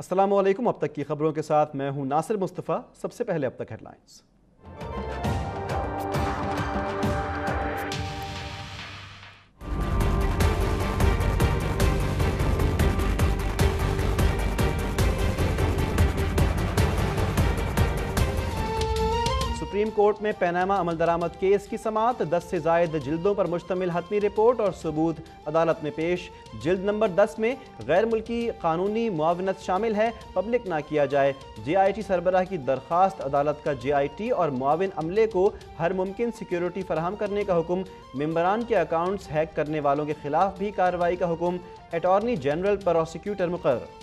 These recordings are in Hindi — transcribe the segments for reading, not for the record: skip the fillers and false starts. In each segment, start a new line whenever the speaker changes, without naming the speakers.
अस्सलामु अलैकुम। अब तक की खबरों के साथ मैं हूं नासिर मुस्तफ़ा। सबसे पहले अब तक हेडलाइंस। सुप्रीम कोर्ट में पनामा अमल दरामद केस की समाअत। 10 से ज़ायद जिल्दों पर मुश्तमिल हतमी रिपोर्ट और सबूत अदालत में पेश। जिल्द नंबर 10 में गैर मुल्की कानूनी मुआवनत शामिल है, पब्लिक ना किया जाए। JIT सरबराह की दरख्वास्त। अदालत का JIT और मुआविन अमले को हर मुमकिन सिक्योरिटी फराहम करने का हुक्म। मेंबरान के अकाउंट्स हैक करने वालों के खिलाफ भी कार्रवाई का हुक्म। अटॉर्नी जनरल प्रोसिक्यूटर मुकर्रर।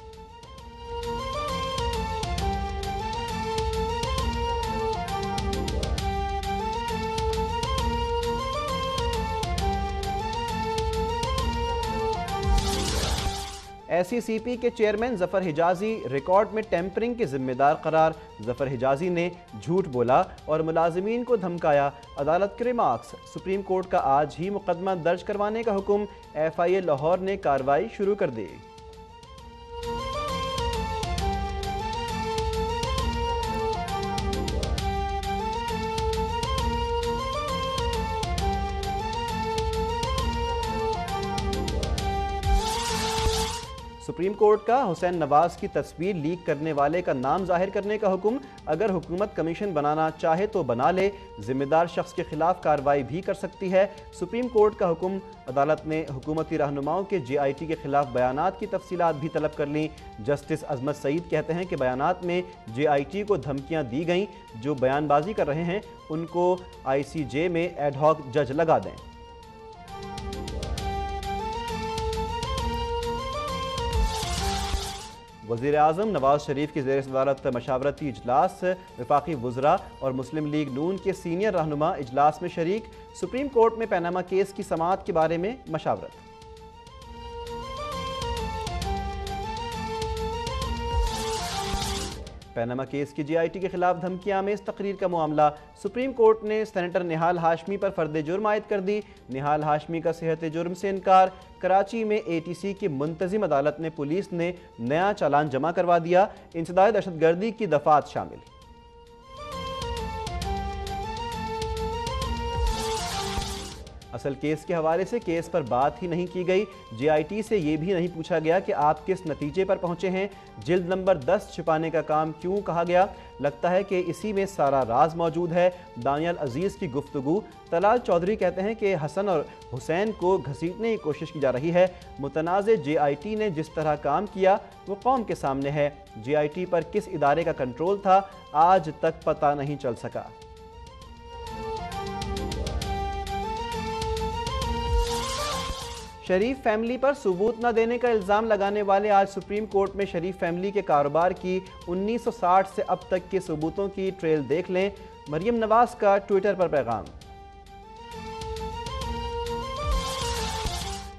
SECP के चेयरमैन जफर हिजाजी रिकॉर्ड में टेम्परिंग के जिम्मेदार करार। जफर हिजाजी ने झूठ बोला और मुलाजिमीन को धमकाया। अदालत के रिमार्क्स। सुप्रीम कोर्ट का आज ही मुकदमा दर्ज करवाने का हुक्म। FIA लाहौर ने कार्रवाई शुरू कर दी। सुप्रीम कोर्ट का हुसैन नवाज की तस्वीर लीक करने वाले का नाम जाहिर करने का हुक्म। अगर हुकूमत कमीशन बनाना चाहे तो बना ले, जिम्मेदार शख्स के खिलाफ कार्रवाई भी कर सकती है। सुप्रीम कोर्ट का हुक्म। अदालत ने हुकूमती रहनुमाओं के JIT के खिलाफ बयानात की तफसीलात भी तलब कर लीं। जस्टिस अजमत सईद कहते हैं कि बयानात में JIT को धमकियां दी गईं। जो बयानबाजी कर रहे हैं उनको ICJ में एडहॉक जज लगा दें। वज़ीर आज़म नवाज शरीफ की ज़ेर सदारत मशावरती इजलास। वफाकी वज़रा और मुस्लिम लीग नून के सीनियर रहनुमा इजलास में शरीक। सुप्रीम कोर्ट में पनामा केस की समाअत के बारे में मशावरत। पनामा केस की JIT के खिलाफ धमकियां में इस तकरीर का मामला। सुप्रीम कोर्ट ने सेनेटर निहाल हाशमी पर फर्द जुर्म आयद कर दी। निहाल हाशमी का सेहत जुर्म से इनकार। कराची में ATC की मुंतजिम अदालत में पुलिस ने नया चालान जमा करवा दिया। इंसदाद दहशतगर्दी की दफात शामिल। असल केस के हवाले से केस पर बात ही नहीं की गई। JIT से ये भी नहीं पूछा गया कि आप किस नतीजे पर पहुंचे हैं। जिल्द नंबर 10 छिपाने का काम क्यों कहा गया। लगता है कि इसी में सारा राज मौजूद है। दानियल अजीज़ की गुफ्तगू। तलाल चौधरी कहते हैं कि हसन और हुसैन को घसीटने की कोशिश की जा रही है। मुतनाज़ JIT ने जिस तरह काम किया वो कौम के सामने है। JIT पर किस इदारे का कंट्रोल था आज तक पता नहीं चल सका। शरीफ फैमिली पर सबूत न देने का इल्ज़ाम लगाने वाले आज सुप्रीम कोर्ट में शरीफ फैमिली के कारोबार की 1960 से अब तक के सबूतों की ट्रेल देख लें। मरियम नवाज का ट्विटर पर पैगाम।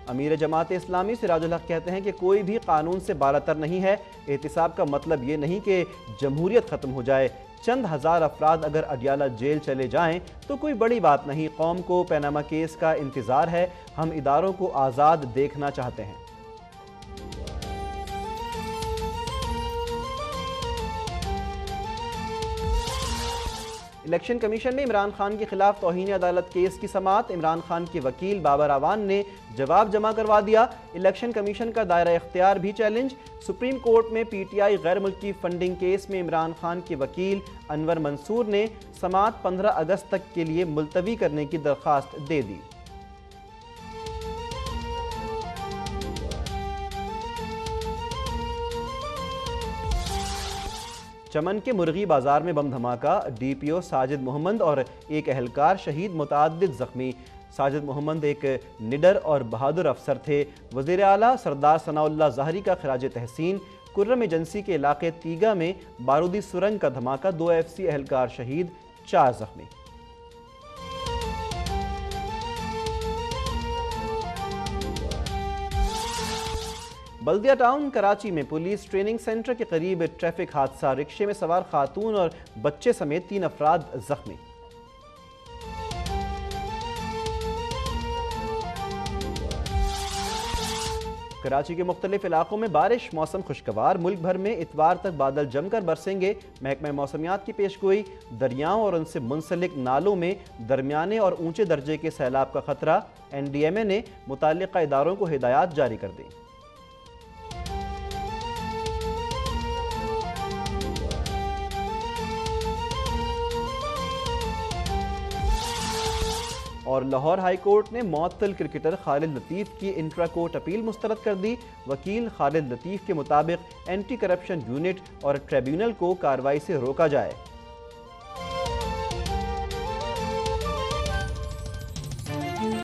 अमीर जमात इस्लामी सिराजुल हक कहते हैं कि कोई भी कानून से बालातर नहीं है। एहतिसाब का मतलब ये नहीं कि जमहूरियत ख़त्म हो जाए। चंद हज़ार अफराद अगर अडियाला जेल चले जाएं तो कोई बड़ी बात नहीं। कौम को पनामा केस का इंतज़ार है। हम इदारों को आज़ाद देखना चाहते हैं। इलेक्शन कमीशन में इमरान खान के खिलाफ तौहीन अदालत केस की समाअत। इमरान खान के वकील बाबर आवान ने जवाब जमा करवा दिया। इलेक्शन कमीशन का दायरा इख्तियार भी चैलेंज। सुप्रीम कोर्ट में PTI गैर मुल्की फंडिंग केस में इमरान खान के वकील अनवर मंसूर ने समाअत 15 अगस्त तक के लिए मुलतवी करने की दरख्वास्त दे दी। चमन के मुर्गी बाजार में बम धमाका। DPO साजिद मोहम्मद और एक एहलकार शहीद, मुतअद्दिद जख्मी। साजिद मोहम्मद एक निडर और बहादुर अफसर थे। वज़ीर आला सरदार सनाउल्लाह ज़ाहरी का खिराज तहसीन। कुर्रम एजेंसी के इलाके तीगा में बारूदी सुरंग का धमाका। 2 FC एहलकार शहीद, 4 जख्मी। बल्दिया टाउन कराची में पुलिस ट्रेनिंग सेंटर के करीब ट्रैफिक हादसा। रिक्शे में सवार खातून और बच्चे समेत 3 अफराद जख्मी। कराची के मुख्तलिफ इलाकों में बारिश, मौसम खुशगवार। मुल्क भर में इतवार तक बादल जमकर बरसेंगे। महकमा मौसमियात की पेशगोई। दरियाओं और उनसे मुंसलिक नालों में दरमियाने और ऊंचे दर्जे के सैलाब का खतरा। NDMA ने मुताल्लिका इदारों को हिदायत जारी कर दी। और लाहौर हाई कोर्ट ने मुअत्तल क्रिकेटर खालिद लतीफ़ की इंट्रा कोर्ट अपील मुस्तरद कर दी। वकील खालिद लतीफ़ के मुताबिक एंटी करप्शन यूनिट और ट्रिब्यूनल को कार्रवाई से रोका जाए।